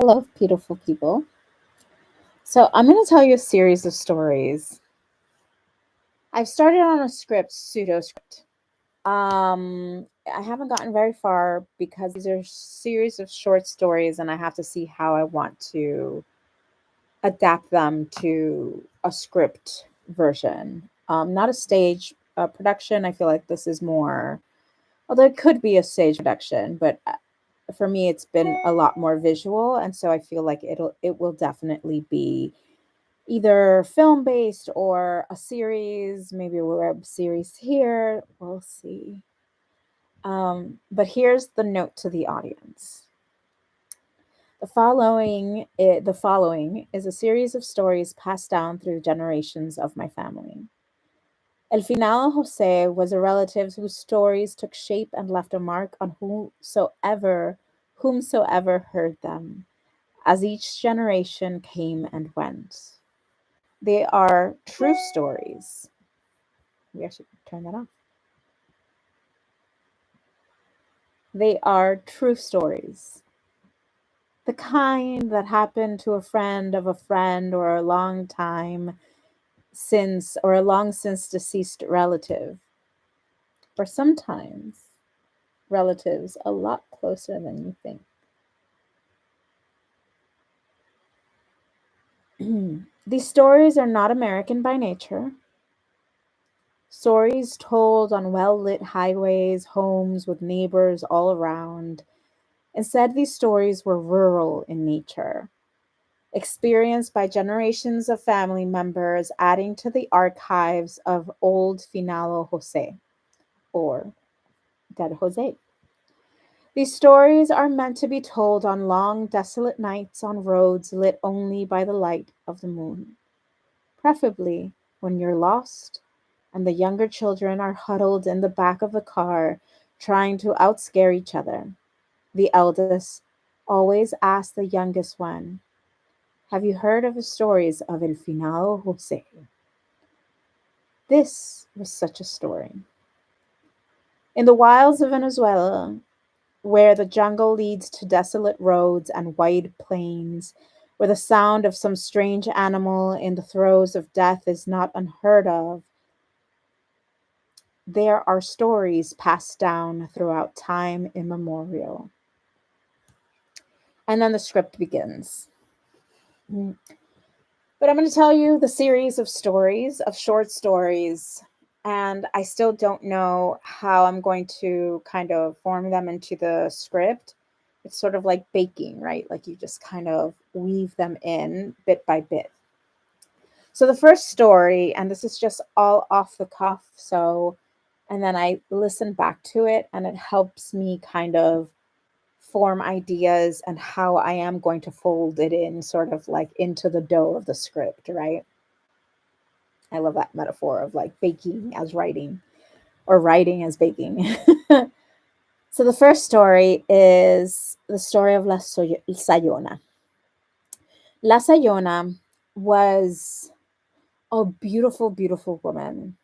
Hello, beautiful people. So, I'm going to tell you a series of stories. I've started on a script, pseudo script. I haven't gotten very far because these are a series of short stories, and I have to see how I want to adapt them to a script version. Not a stage production. I feel like this is more, although it could be a stage production, but for me, it's been a lot more visual, and so I feel like it will definitely be either film based or a series, maybe a web series here. We'll see. But here's the note to the audience. The following is a series of stories passed down through generations of my family. El Final Jose was a relative whose stories took shape and left a mark on whomsoever heard them, as each generation came and went. They are true stories. We actually turn that off. They are true stories. The kind that happened to a friend of a friend or a long time since or a long since deceased relative, or sometimes relatives a lot closer than you think. These stories are not American by nature. Stories told on well lit highways, homes with neighbors all around. Instead, these stories were rural in nature, experienced by generations of family members, adding to the archives of old Finalo Jose or Dead Jose. These stories are meant to be told on long, desolate nights on roads lit only by the light of the moon, preferably when you're lost and the younger children are huddled in the back of the car trying to outscare each other. The eldest always asks the youngest one, "Have you heard of the stories of El Finado Jose?" This was such a story. In the wilds of Venezuela, where the jungle leads to desolate roads and wide plains, where the sound of some strange animal in the throes of death is not unheard of, there are stories passed down throughout time immemorial. And then the script begins. Mm. But I'm going to tell you the series of stories, of short stories, and I still don't know how I'm going to kind of form them into the script. It's sort of like baking, right? Like you just kind of weave them in bit by bit. So the first story, and this is just all off the cuff, so and then I listen back to it and it helps me kind of form ideas and how I am going to fold it in sort of like into the dough of the script, right? I love that metaphor of like baking as writing or writing as baking. So the first story is the story of Sayona. La Sayona was a beautiful, beautiful woman.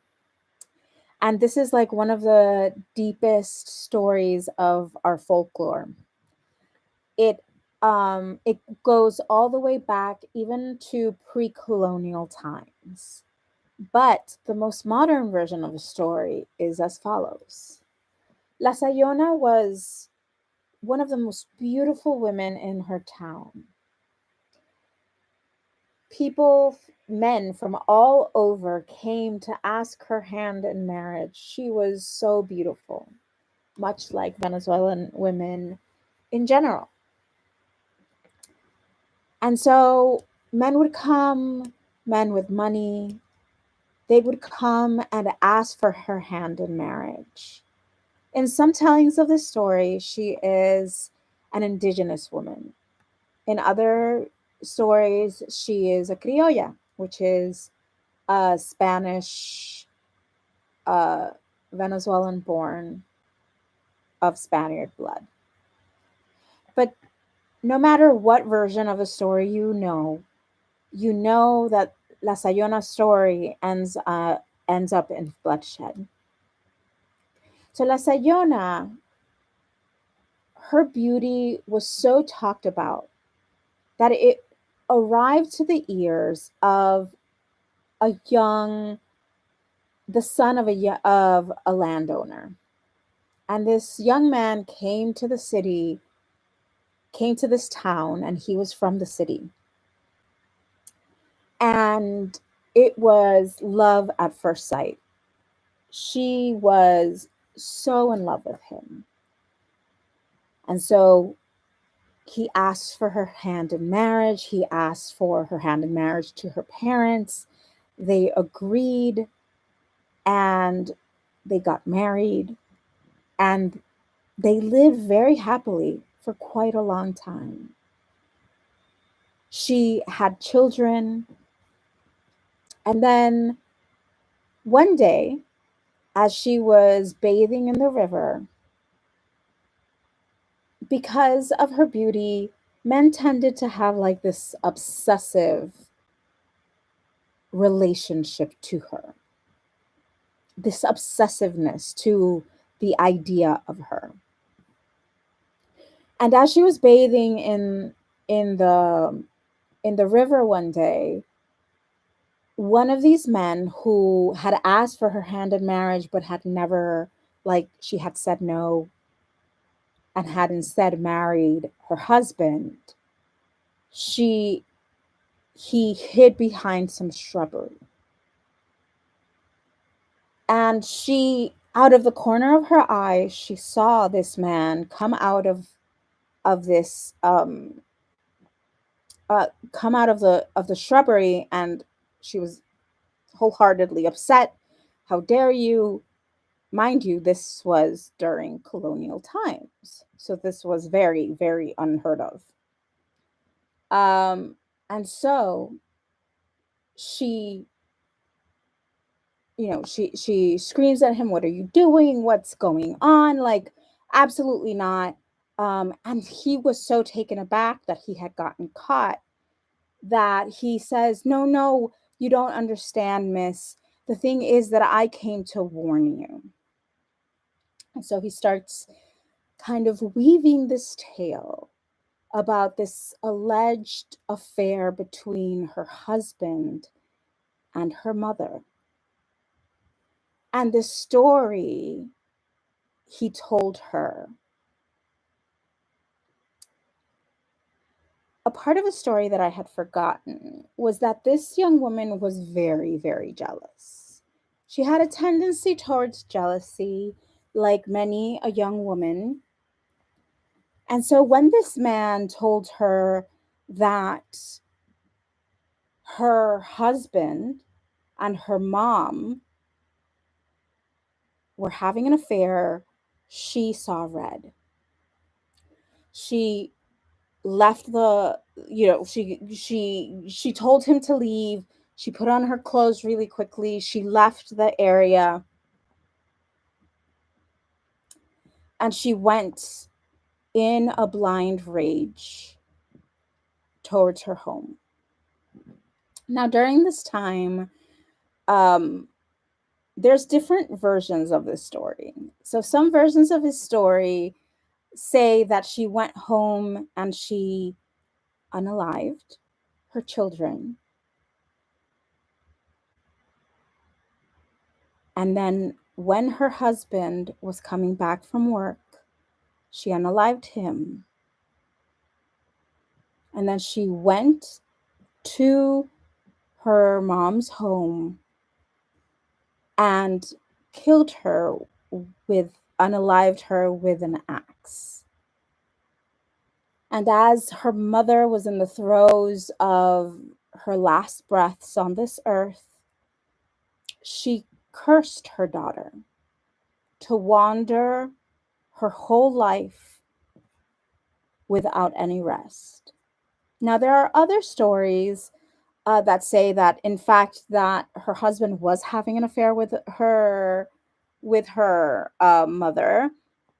And this is like one of the deepest stories of our folklore. It goes all the way back even to pre-colonial times. But the most modern version of the story is as follows. La Sayona was one of the most beautiful women in her town. People, men from all over came to ask her hand in marriage. She was so beautiful, much like Venezuelan women in general. And so men would come, men with money, they would come and ask for her hand in marriage. In some tellings of the story, she is an indigenous woman. In other stories, she is a criolla, which is a Spanish, uh, Venezuelan born of Spaniard blood. But no matter what version of the story you know that La Sayona story ends up in bloodshed. So La Sayona, her beauty was so talked about that it arrived to the ears of a young, the son of of a landowner. And this young man came to the city, came to this town, and he was from the city. And it was love at first sight. She was so in love with him. And so he asked for her hand in marriage. He asked for her hand in marriage to her parents. They agreed and they got married and they lived very happily for quite a long time. She had children. And then one day, as she was bathing in the river, because of her beauty, men tended to have like this obsessive relationship to her, this obsessiveness to the idea of her. And as she was bathing in the in the river one day, one of these men who had asked for her hand in marriage but had never, like, she had said no and had instead married her husband, she he hid behind some shrubbery. And she, out of the corner of her eye, she saw this man come out of this come out of the shrubbery, and she was wholeheartedly upset. How dare you? Mind you, this was during colonial times, so this was very, very unheard of. Um, and so she, she screams at him, "What are you doing? What's going on?" Like, absolutely not. And he was so taken aback that he had gotten caught that he says, "No, no, you don't understand, miss. The thing is that I came to warn you." And so he starts kind of weaving this tale about this alleged affair between her husband and her mother. And the story he told her, a part of a story that I had forgotten, was that this young woman was very, very jealous. She had a tendency towards jealousy, like many a young woman. And so when this man told her that her husband and her mom were having an affair, she saw red. She left the, she told him to leave. She put on her clothes really quickly. She left the area and she went in a blind rage towards her home. Now, during this time, um, there's different versions of this story. So some versions of his story say that she went home and she unalived her children. And then when her husband was coming back from work, she unalived him. And then she went to her mom's home and killed her unalived her with an axe. And as her mother was in the throes of her last breaths on this earth, she cursed her daughter to wander her whole life without any rest. Now, there are other stories that say that, in fact, that her husband was having an affair with her mother.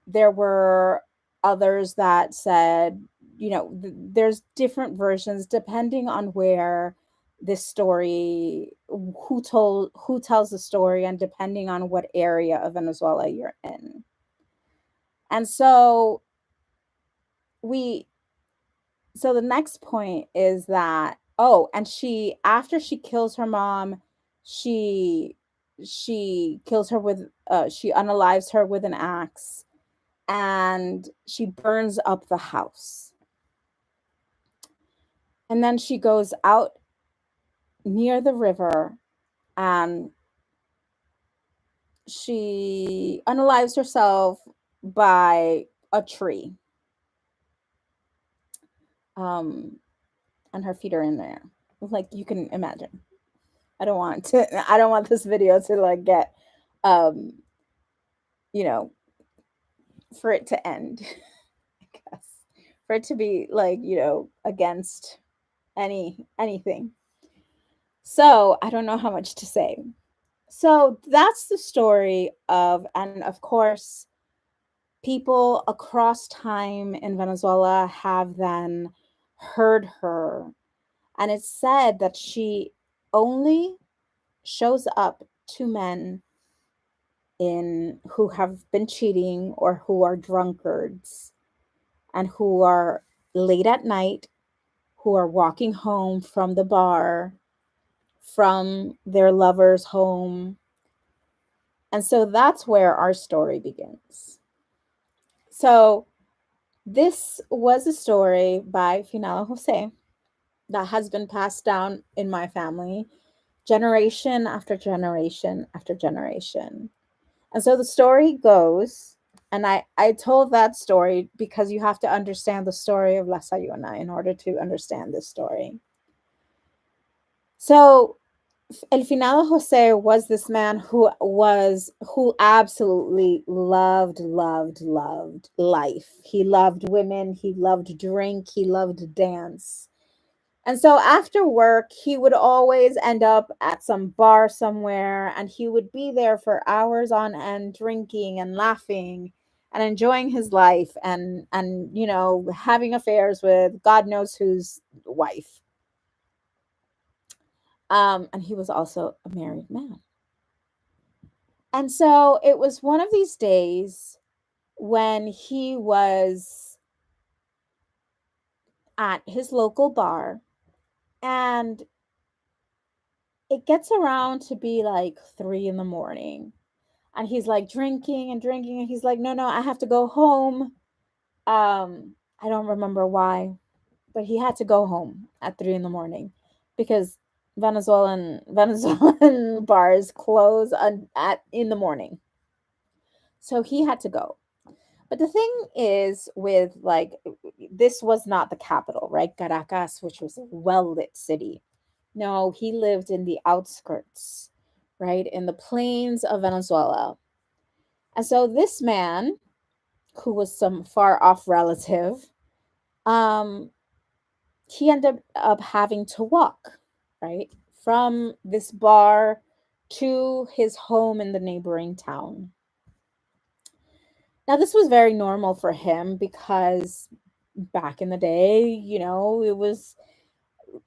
There were others that said, there's different versions depending on where this story, who tells the story, and depending on what area of Venezuela you're in. And so we So the next point is that, oh, and she, after she kills her mom, she she kills her with she unalives her with an axe, and she burns up the house. And then she goes out near the river, and she unalives herself by a tree. Um, and her feet are in there. Like, you can imagine. I don't want this video to like get um, you know, for it to end, I guess. For it to be like, against anything. So I don't know how much to say. So that's the story of, and of course, people across time in Venezuela have then heard her. And it's said that she only shows up to men in who have been cheating or who are drunkards and who are late at night, who are walking home from the bar, from their lover's home. And so that's where our story begins. So this was a story by Finado Jose that has been passed down in my family generation after generation after generation. And so the story goes, and I told that story because you have to understand the story of La Sayuna in order to understand this story. So El Finado Jose was this man who absolutely loved life. He loved women, he loved drink, he loved dance. And so after work, he would always end up at some bar somewhere, and he would be there for hours on end, drinking and laughing and enjoying his life, and having affairs with God knows whose wife. And he was also a married man. And so it was one of these days when he was at his local bar, and it gets around to be like 3 in the morning, and he's like drinking and drinking, and he's like, no, I have to go home. I don't remember why, but he had to go home at 3 in the morning because Venezuelan bars close in the morning. So he had to go. But the thing is, with like, this was not the capital, right? Caracas, which was a well lit city. No, he lived in the outskirts, right? In the plains of Venezuela. And so this man, who was some far off relative, um, he ended up having to walk, right? From this bar to his home in the neighboring town. Now, this was very normal for him because back in the day,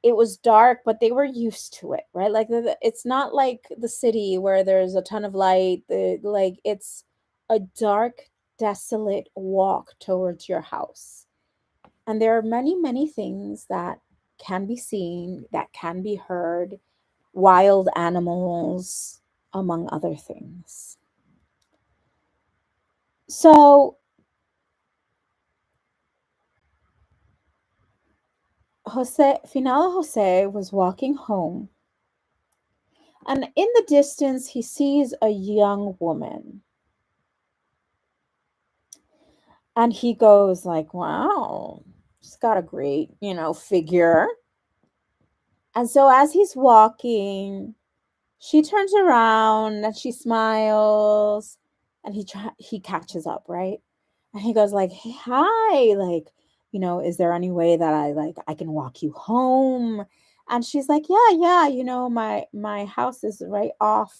it was dark, but they were used to it, right? Like, it's not like the city where there's a ton of light. Like, it's a dark, desolate walk towards your house. And there are many, many things that can be seen, that can be heard, wild animals, among other things. So Finado Jose was walking home, and in the distance he sees a young woman. And he goes like, wow, she's got a great, figure. And so as he's walking, she turns around and she smiles, and he catches up, right? And he goes like, hey, hi, like, is there any way that I can walk you home? And she's like, yeah, my house is right off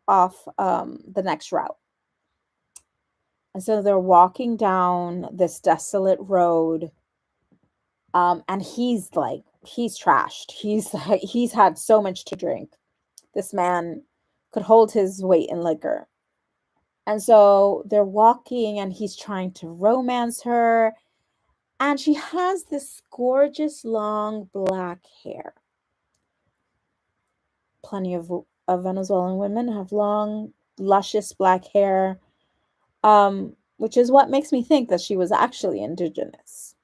the next route. And so they're walking down this desolate road. And he's trashed. He's had so much to drink. This man could hold his weight in liquor. And so they're walking, and he's trying to romance her. And she has this gorgeous long black hair. Plenty of Venezuelan women have long, luscious black hair, which is what makes me think that she was actually indigenous.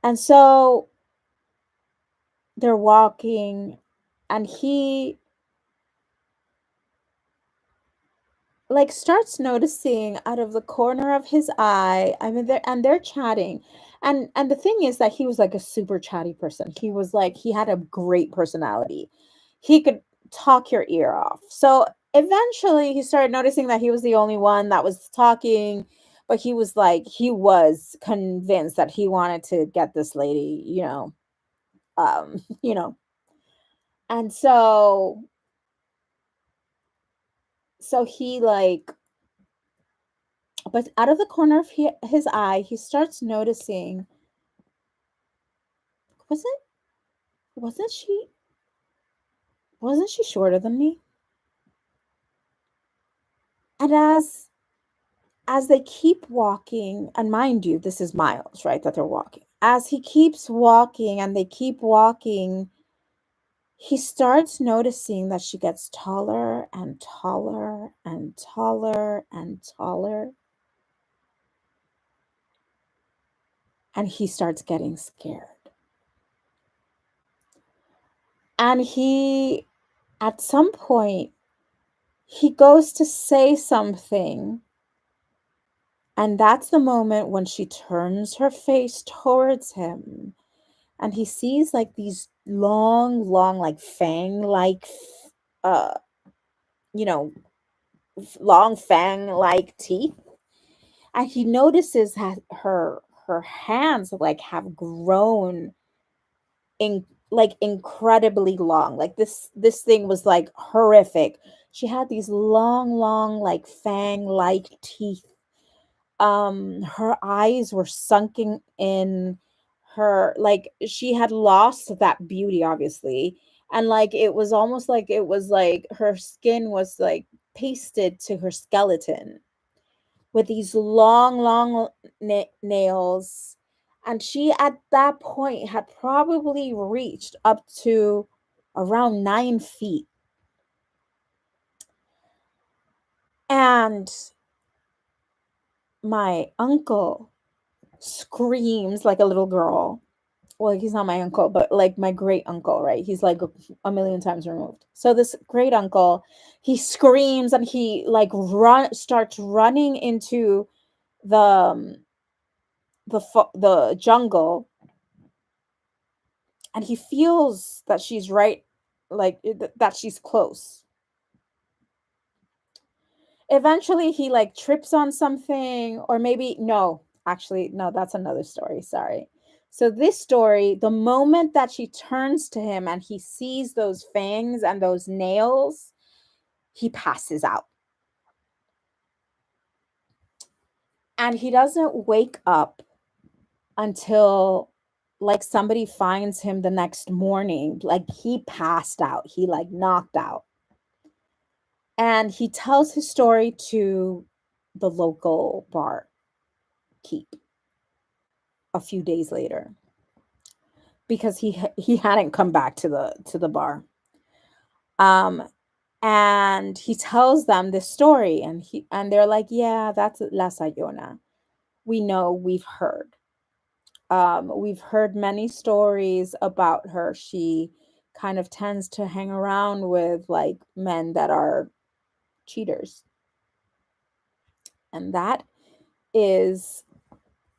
And so they're walking, and he like starts noticing out of the corner of his eye. I mean, they're chatting, and the thing is that he was like a super chatty person. He was like, he had a great personality. He could talk your ear off. So eventually he started noticing that he was the only one that was talking, but he was like, he was convinced that he wanted to get this lady, you know. And so he like, but out of the corner of his eye, he starts noticing, wasn't wasn't she wasn't she shorter than me? And as they keep walking, and mind you, this is miles, right, that they're walking. As he keeps walking and they keep walking, he starts noticing that she gets taller and taller and taller and taller. And he starts getting scared. And he, at some point, he goes to say something. And that's the moment when she turns her face towards him. And he sees like these long, long, like fang like, uh, you know, long fang like teeth. And he notices that her hands like have grown in like incredibly long. Like this thing was like horrific. She had these long, long, like fang like teeth. Her eyes were sunken in. Her like she had lost that beauty, obviously, and like it was almost like it was like her skin was like pasted to her skeleton with these long, long nails. And she, at that point, had probably reached up to around 9 feet. And my uncle screams like a little girl. Well, he's not my uncle, but like my great uncle, right? He's like a million times removed. So this great uncle, he screams and he like starts running into the the jungle, and he feels that she's right, like that she's close. Eventually he like trips on something, or maybe no, actually no, that's another story, sorry. So this story, the moment that she turns to him and he sees those fangs and those nails, he passes out. And he doesn't wake up until like somebody finds him the next morning. Like he passed out, he like knocked out. And he tells his story to the local bar keep a few days later, because he hadn't come back to the bar. Um and he tells them this story, and they're like, yeah, that's La Sayona. We know, we've heard many stories about her. She kind of tends to hang around with like men that are cheaters. And that is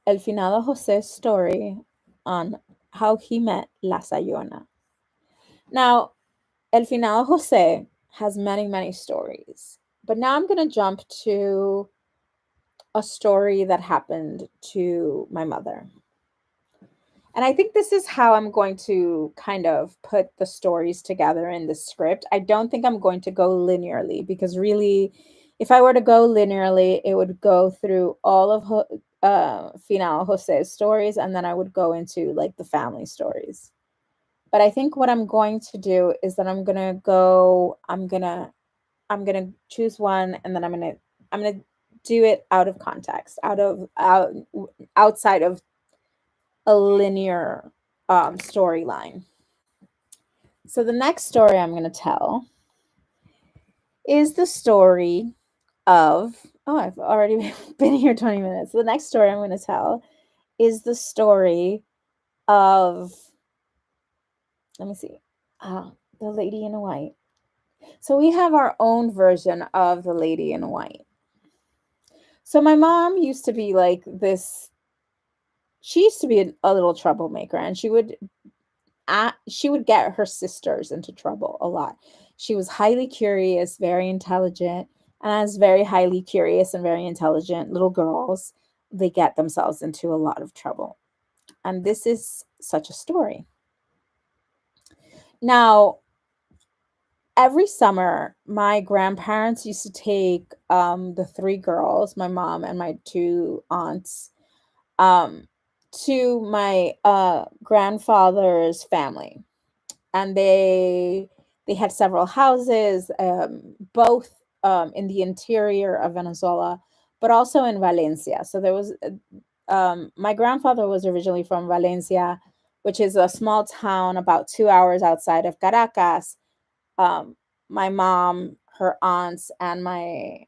El Finado Jose's story on how he met La Sayona. Now, El Finado Jose has many, many stories, but now I'm going to jump to a story that happened to my mother. And I think this is how I'm going to kind of put the stories together in the script. I don't think I'm going to go linearly, because really, if I were to go linearly, it would go through all of Final Jose's stories, and then I would go into like the family stories. But I think what I'm going to do is that I'm gonna choose one, and then I'm gonna do it out of context, outside of a linear storyline. So the next story I'm going to tell is the story of, oh, I've already been here 20 minutes. The next story I'm going to tell is the story of, let me see, the Lady in White. So we have our own version of the Lady in White. So my mom used to be like this, she used to be a little troublemaker, and she would get her sisters into trouble a lot. She was highly curious, very intelligent, and as very highly curious and very intelligent little girls, they get themselves into a lot of trouble. And this is such a story. Now, every summer, my grandparents used to take the three girls, my mom and my two aunts, to my grandfather's family, and they had several houses, both in the interior of Venezuela, but also in Valencia. So there was my grandfather was originally from Valencia, which is a small town about 2 hours outside of Caracas. My mom, her aunts, and my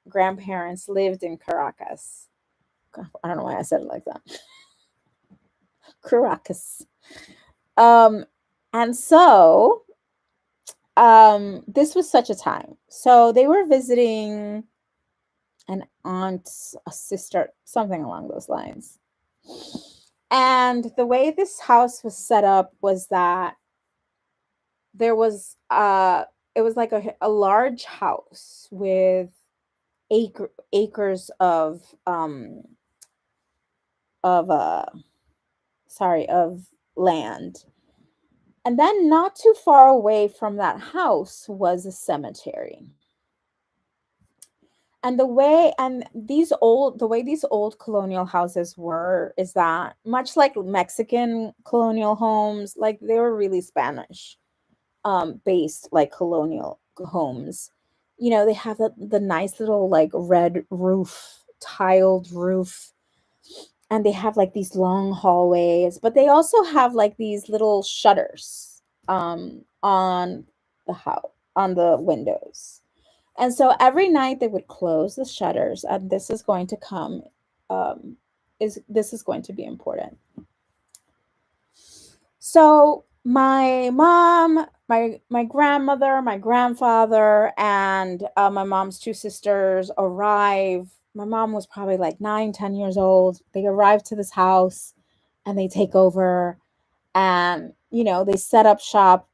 grandparents lived in Caracas. I don't know why I said it like that. Caracas. And so this was such a time. So they were visiting an aunt, a sister, something along those lines. And the way this house was set up was that there was it was like a large house with acres of of land. And then not too far away from that house was a cemetery. And the way these old colonial houses were is that, much like Mexican colonial homes, like they were really Spanish based, like colonial homes. You know, they have the nice little like red roof, tiled roof, and they have like these long hallways, but they also have like these little shutters on the house, on the windows. And so every night they would close the shutters, and this is going to come, this is going to be important. So my mom, my grandmother, my grandfather, and my mom's two sisters arrive. My mom was probably like 9, 10 years old. They arrive to this house, and they take over, and they set up shop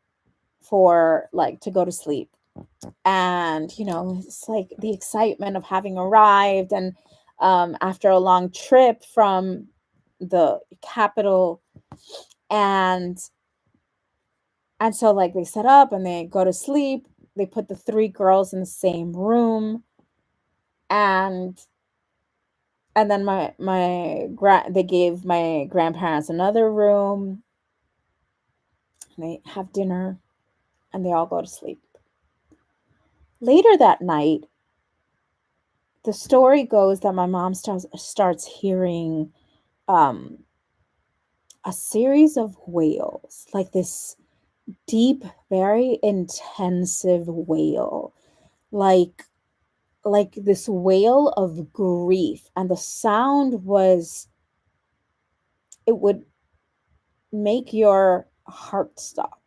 for like to go to sleep. And it's like the excitement of having arrived, and after a long trip from the capital, and so like they set up and they go to sleep. They put the three girls in the same room, and then they gave my grandparents another room, and they have dinner, and they all go to sleep. Later that night, the story goes that my mom starts hearing a series of wails, like this deep, very intensive wail, like this wail of grief. And the sound it would make your heart stop.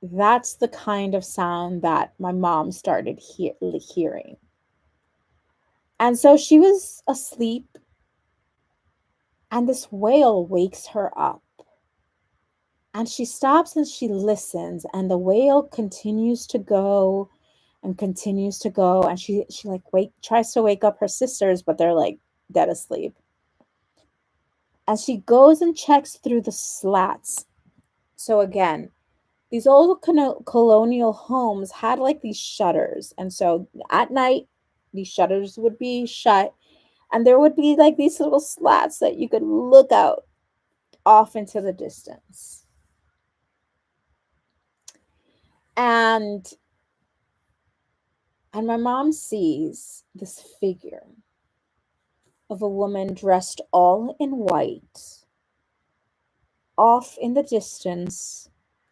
That's the kind of sound that my mom started hearing. And so she was asleep, and this wail wakes her up. And she stops and she listens, and the wail continues to go and continues to go. And she like tries to wake up her sisters, but they're like dead asleep. And she goes and checks through the slats. So again, these old colonial homes had like these shutters. And so at night, these shutters would be shut, and there would be like these little slats that you could look out off into the distance. And And my mom sees this figure of a woman dressed all in white off in the distance,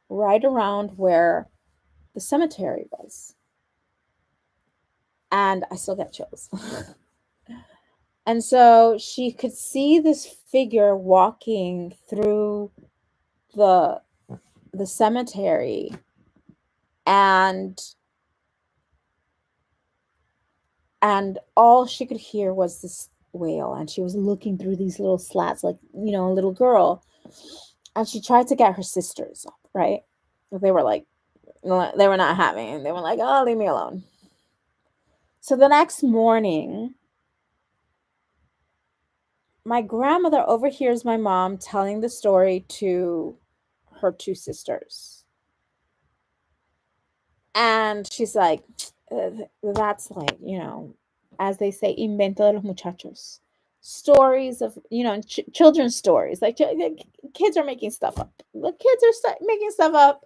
right around where the cemetery was. And I still get chills. And so she could see this figure walking through the the cemetery, and all she could hear was this wail, and she was looking through these little slats like, a little girl. And she tried to get her sisters up, right? But they were like, they were not having it. They were like, oh, leave me alone. So the next morning, my grandmother overhears my mom telling the story to her two sisters. And she's like, that's like, as they say, invento de los muchachos. Stories of, children's stories. Like, kids are making stuff up. The kids are making stuff up.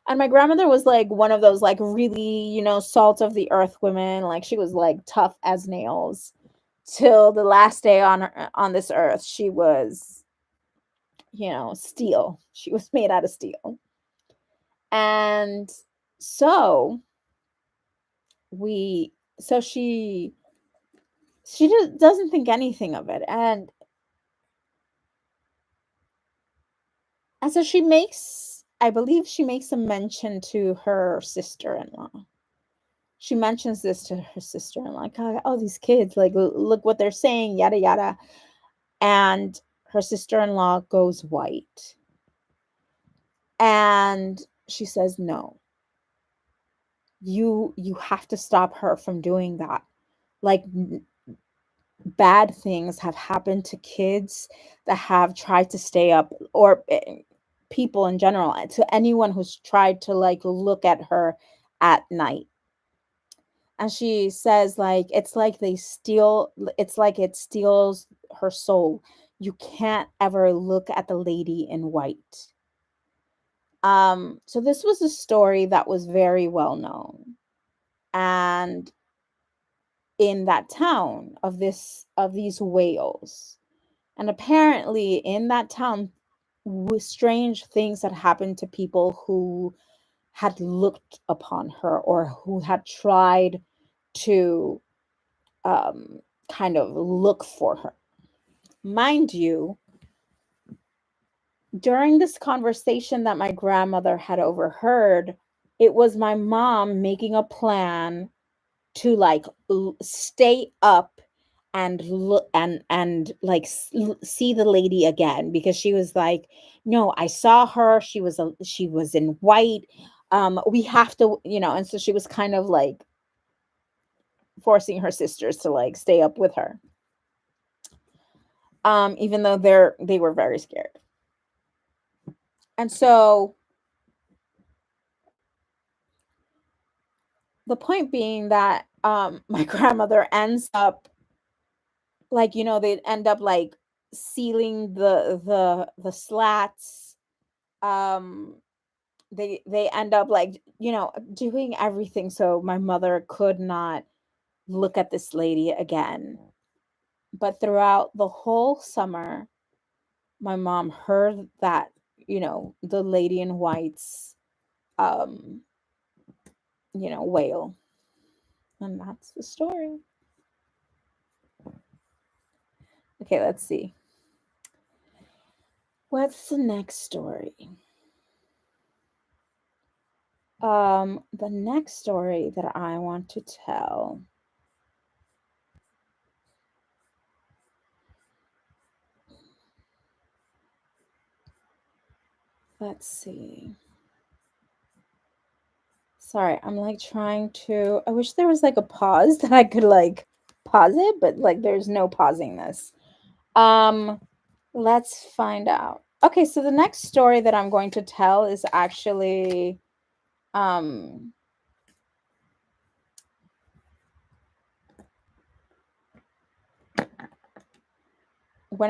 And my grandmother was like one of those, like, really, salt of the earth women. Like, she was like tough as nails. Till the last day on this earth, she was, steel. She was made out of steel. And so we so she just doesn't think anything of it. And so I believe she makes a mention to her sister-in-law. She mentions this to her sister-in-law, like, oh, these kids, like, look what they're saying, yada yada. And her sister-in-law goes white, and she says, no, you have to stop her from doing that. Like, bad things have happened to kids that have tried to stay up, or people in general, to anyone who's tried to, like, look at her at night. And she says, like, it's like it steals her soul. You can't ever look at the lady in white. So this was a story that was very well known, and in that town of these whales. And apparently in that town, strange things had happened to people who had looked upon her, or who had tried to um, kind of look for her. Mind you, during this conversation that my grandmother had overheard, it was my mom making a plan to, like, stay up and look and like see the lady again, because she was like, no, I saw her, she was in white, we have to, and so she was kind of like forcing her sisters to, like, stay up with her, even though they were very scared. And so the point being that my grandmother ends up, like, they end up, like, sealing the slats. um they end up, like, doing everything so my mother could not look at this lady again. But throughout the whole summer, my mom heard that, the lady in white's um wail. And that's the story. Okay, let's see. What's the next story? The next story that I want to tell, let's see. Sorry, I'm, like, trying to, I wish there was, like, a pause that I could, like, pause it, but, like, there's no pausing this. Let's find out. Okay, so the next story that I'm going to tell is actually when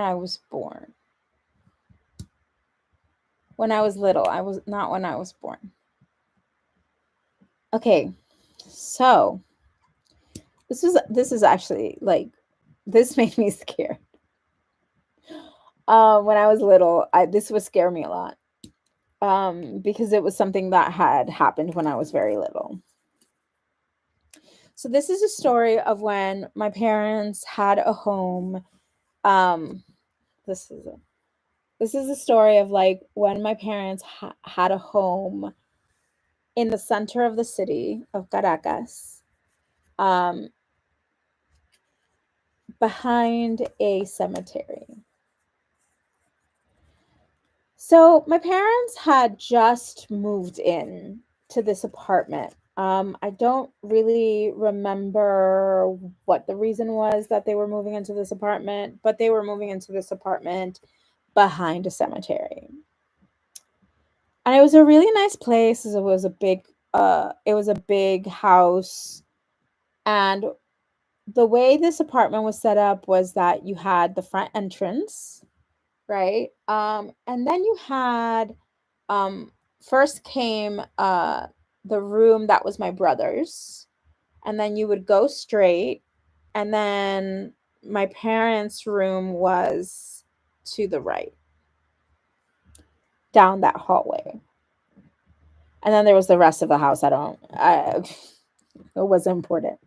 I was born. When I was little. I was not when I was born. Okay. So This is actually like this made me scared. When I was little, this would scare me a lot. Because it was something that had happened when I was very little. So this is a story of when my parents had a home. Um, this is a this is a story of like when my parents had a home in the center of the city of Caracas, um, behind a cemetery. So my parents had just moved in to this apartment. I don't really remember what the reason was that they were moving into this apartment, but they were moving into this apartment behind a cemetery. And it was a really nice place. It was a big house. And the way this apartment was set up was that you had the front entrance, right? And then you had um first came the room that was my brother's, and then you would go straight, and then my parents' room was to the right down that hallway. And then there was the rest of the house. It wasn't important.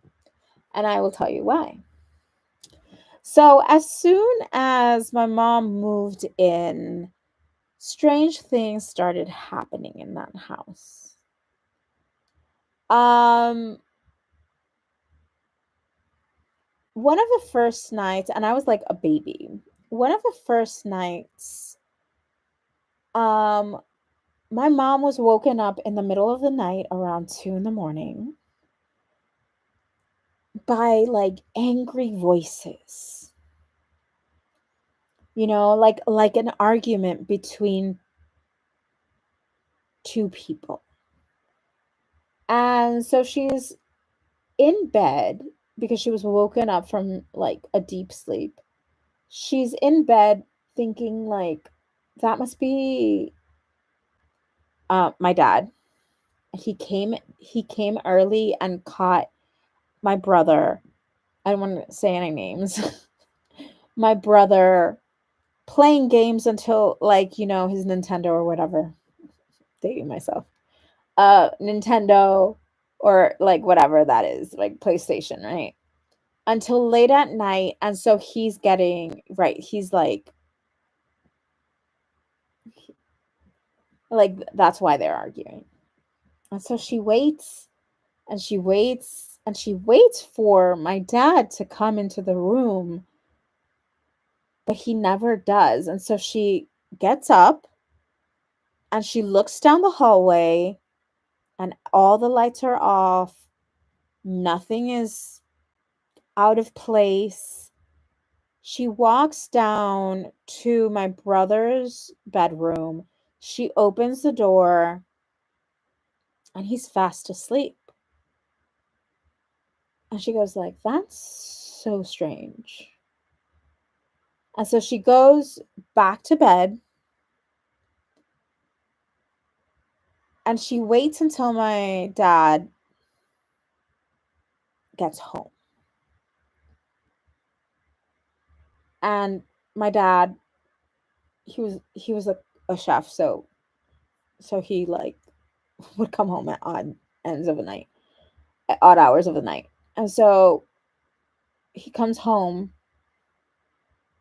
And I will tell you why. So as soon as my mom moved in, strange things started happening in that house. Um, one of the first nights, and I was like a baby. One of the first nights, um, my mom was woken up in the middle of the night around 2 in the morning by like angry voices. Like an argument between two people. And so she's in bed because she was woken up from like a deep sleep. She's in bed thinking like that must be my dad. He came early and caught my brother. I don't want to say any names. My brother playing games until like, his Nintendo or whatever. Dating myself. Nintendo or like whatever that is, like PlayStation, right? Until late at night. And so he's getting right. He's like that's why they're arguing. And so she waits and she waits and she waits for my dad to come into the room, but he never does. And so she gets up and she looks down the hallway and all the lights are off. Nothing is out of place. She walks down to my brother's bedroom. She opens the door and he's fast asleep. And she goes like, "That's so strange." And so she goes back to bed and she waits until my dad gets home. And my dad, he was a chef, so he like would come home at ends of the night, at odd hours of the night. And so he comes home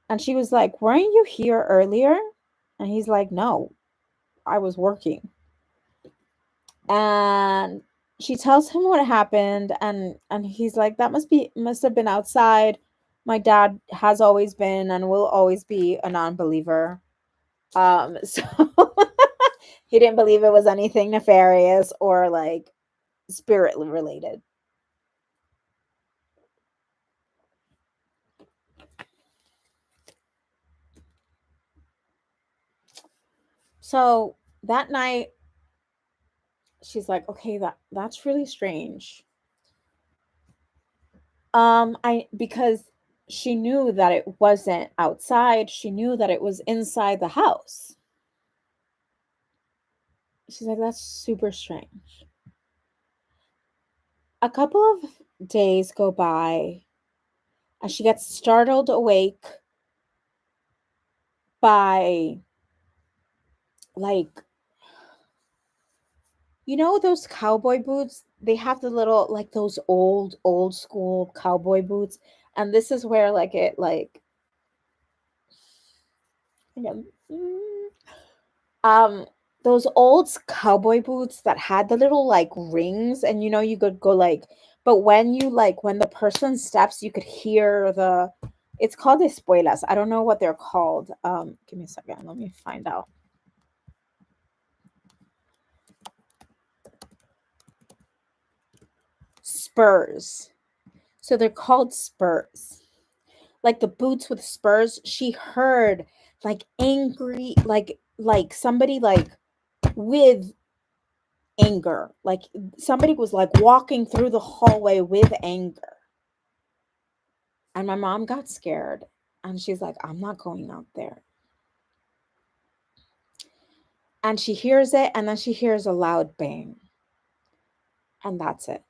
and she was like, "Weren't you here earlier?" And he's like, "No, I was working." And she tells him what happened, and he's like, "That must have been outside. My dad has always been and will always be a non-believer." So he didn't believe it was anything nefarious or like spirit related. So that night she's like, "Okay, that's really strange." I because she knew that it wasn't outside, she knew that it was inside the house. She's like, "That's super strange." A couple of days go by, and she gets startled awake by, like, those cowboy boots? They have the little, like, those old school cowboy boots. And this is where, like, it, like, again, um, those old cowboy boots that had the little, like, rings, and you could go, like, but when the person steps, you could hear the. It's called espuelas. I don't know what they're called. Give me a second. Let me find out. Spurs. So they're called spurs. Like the boots with spurs. She heard, like, angry, like somebody, like, with anger. Like somebody was, like, walking through the hallway with anger. And my mom got scared, and she's like, I'm not going out there. And she hears it, and then she hears a loud bang. And that's it.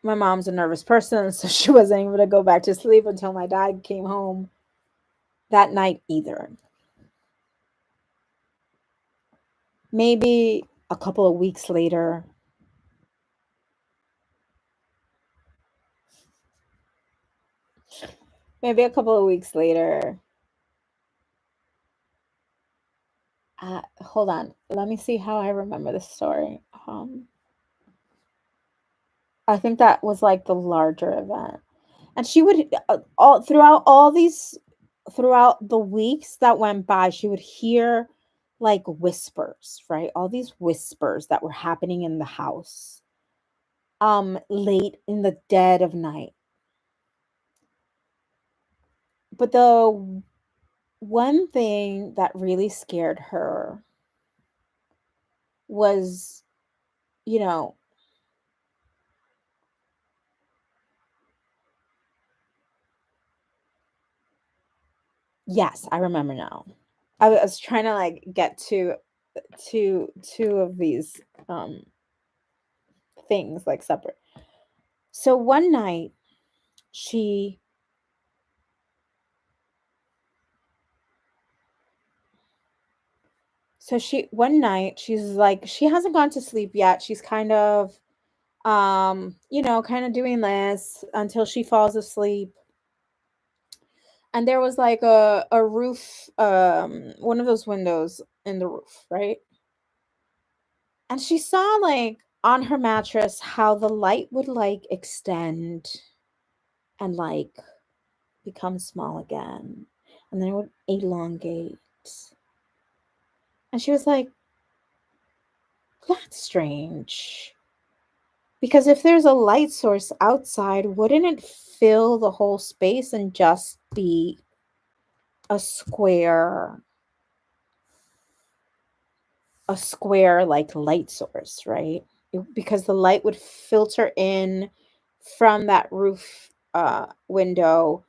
My mom's a nervous person, so she wasn't able to go back to sleep until my dad came home that night either. Maybe a couple of weeks later, hold on. Let me see how I remember the story. I think that was like the larger event. And she would, throughout the weeks that went by, she would hear, like, whispers, right? All these whispers that were happening in the house, late in the dead of night. But the one thing that really scared her was, you know, yes, I remember now. I was trying to, like, get to two of these things, like, separate. So one night she one night she's like, she hasn't gone to sleep yet. She's kind of kind of doing this until she falls asleep. And there was, like, a roof, one of those windows in the roof, right? And she saw, like, on her mattress how the light would, like, extend and, like, become small again, and then it would elongate. And she was like, that's strange. Because if there's a light source outside, wouldn't it fill the whole space and just be a square, like, light source, right? Because the light would filter in from that roof window,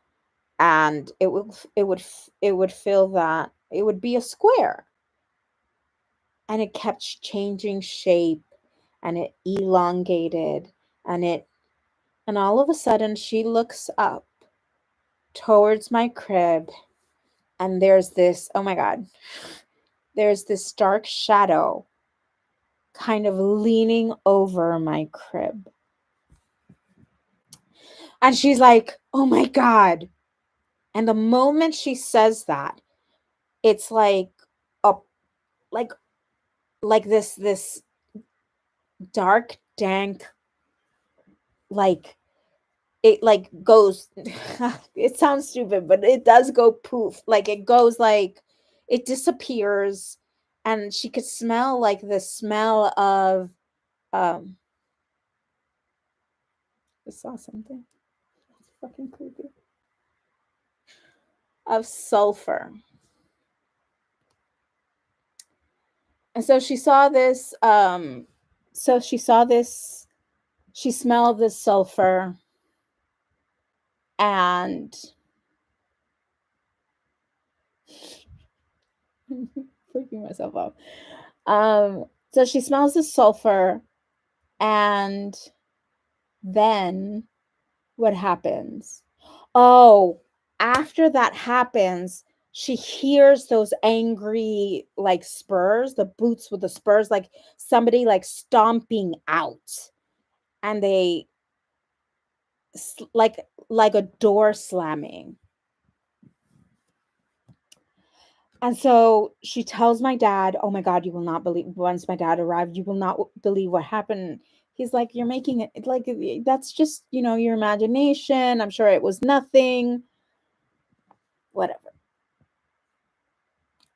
and it would fill that. It would be a square. And it kept changing shape, and it elongated, and all of a sudden she looks up towards my crib, and there's this, oh my god, there's this dark shadow kind of leaning over my crib. And she's like, oh my god. And the moment she says that, it's like a like this dark, dank, like, it, like, goes, it sounds stupid, but it does go poof. Like, it goes, like, it disappears, and she could smell, like, the smell of, um I saw something. It's fucking creepy. Of sulfur. And so she saw this, she smelled this sulfur, and freaking myself out. So she smells the sulfur, and then what happens? Oh, after that happens, she hears those angry like spurs, the boots with the spurs, like somebody like stomping out, and they like a door slamming. And so she tells my dad, "Oh my God, you will not believe." Once my dad arrived, you will not believe what happened. He's like, "You're making it like that's just your imagination. I'm sure it was nothing." Whatever.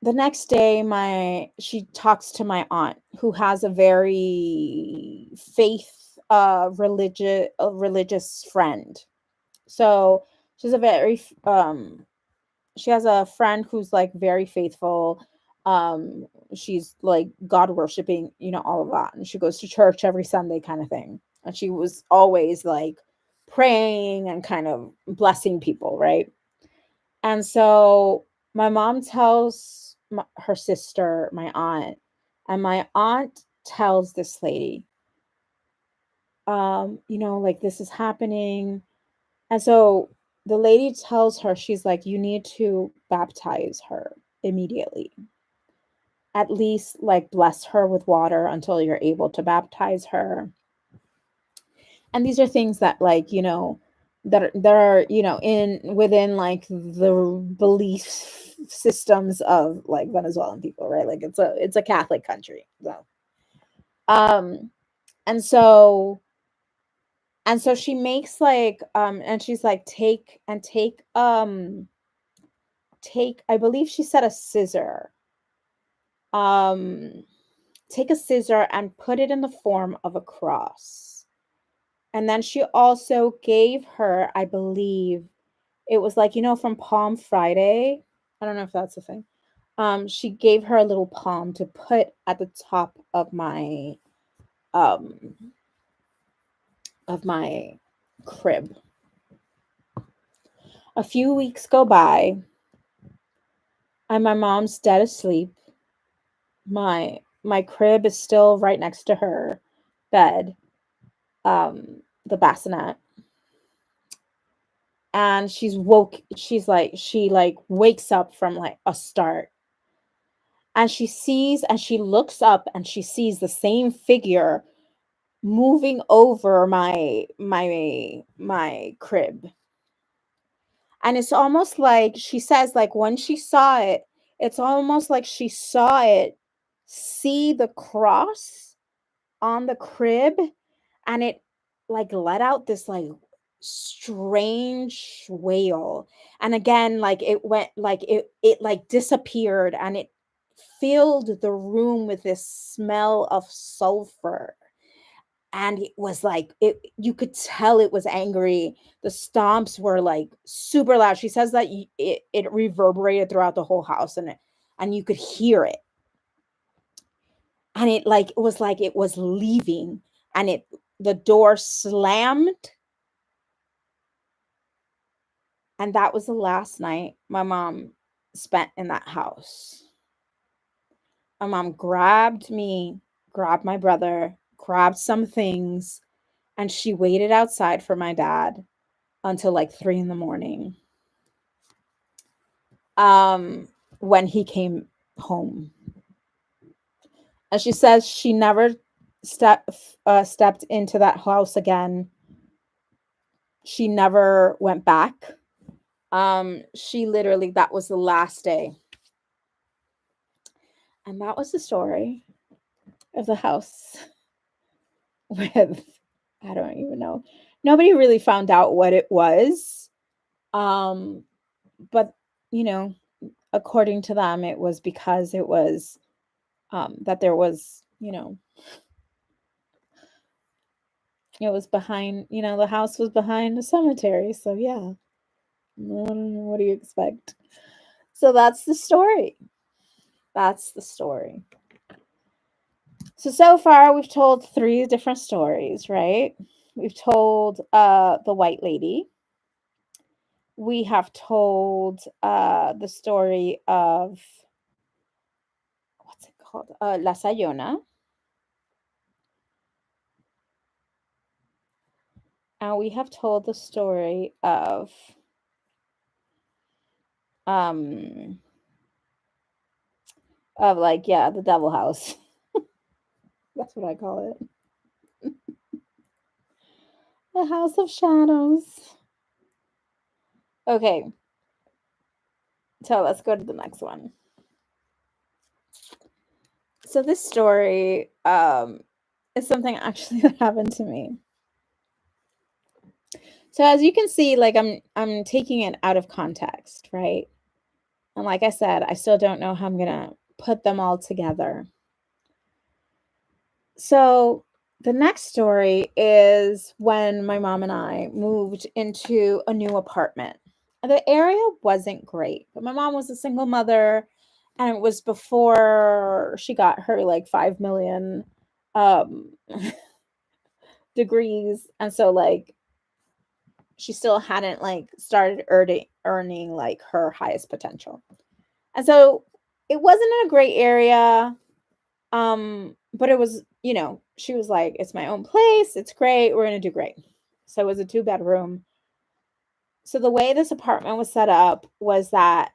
The next day, she talks to my aunt, who has a very religious friend. So she's a very she has a friend who's like very faithful. Um, she's like God worshiping, all of that. And she goes to church every Sunday kind of thing. And she was always like praying and kind of blessing people, right? And so my mom tells her sister, my aunt, and my aunt tells this lady, like this is happening. And so the lady tells her, she's like, you need to baptize her immediately. At least like bless her with water until you're able to baptize her. And these are things that like, that are, in within like the belief systems of like Venezuelan people, right? Like it's a Catholic country. So um and so she makes like and she's like take I believe she said a scissor. Um Take a scissor and put it in the form of a cross. And then she also gave her, I believe, it was like, from Palm Friday. I don't know if that's a thing. She gave her a little palm to put at the top um of my crib. A few weeks go by, and my mom's dead asleep. My crib is still right next to her bed, the bassinet. And she like wakes up from like a start, and she looks up and she sees the same figure moving over my crib. And it's almost like she says, like when she saw it, it's almost like she saw it see the cross on the crib, and it like let out this like strange wail. And again, like it went like it like disappeared, and it filled the room with this smell of sulfur. And it was like you could tell it was angry. The stomps were like super loud. She says that it reverberated throughout the whole house, and you could hear it. And it was leaving, and the door slammed. And that was the last night my mom spent in that house. My mom grabbed me, grabbed my brother, grabbed some things, and she waited outside for my dad until like 3 in the morning. When he came home. And she says she never stepped into that house again. She never went back. She literally, that was the last day. And that was the story of the house with, I don't even know. Nobody really found out what it was. But, according to them, it was because it was, that there was, it was behind, the house was behind a cemetery. So, yeah. What do you expect? So that's the story. That's the story. So far we've told 3 different stories, right? We've told the white lady. We have told the story of, what's it called? La Sayona. And we have told the story of um like, yeah, the devil house. That's what I call it. The house of shadows. Okay. So let's go to the next one. So this story is something actually that happened to me. So as you can see, like I'm taking it out of context, right? And like I said, I still don't know how I'm gonna put them all together. So the next story is when my mom and I moved into a new apartment. The area wasn't great, but my mom was a single mother, and it was before she got her like 5 million um degrees, and so like she still hadn't like started earning like her highest potential. And so it wasn't in a great area. But it was, she was like, it's my own place, it's great, we're gonna do great. So it was a 2-bedroom. So the way this apartment was set up was that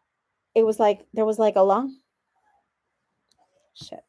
it was like there was like a long shit.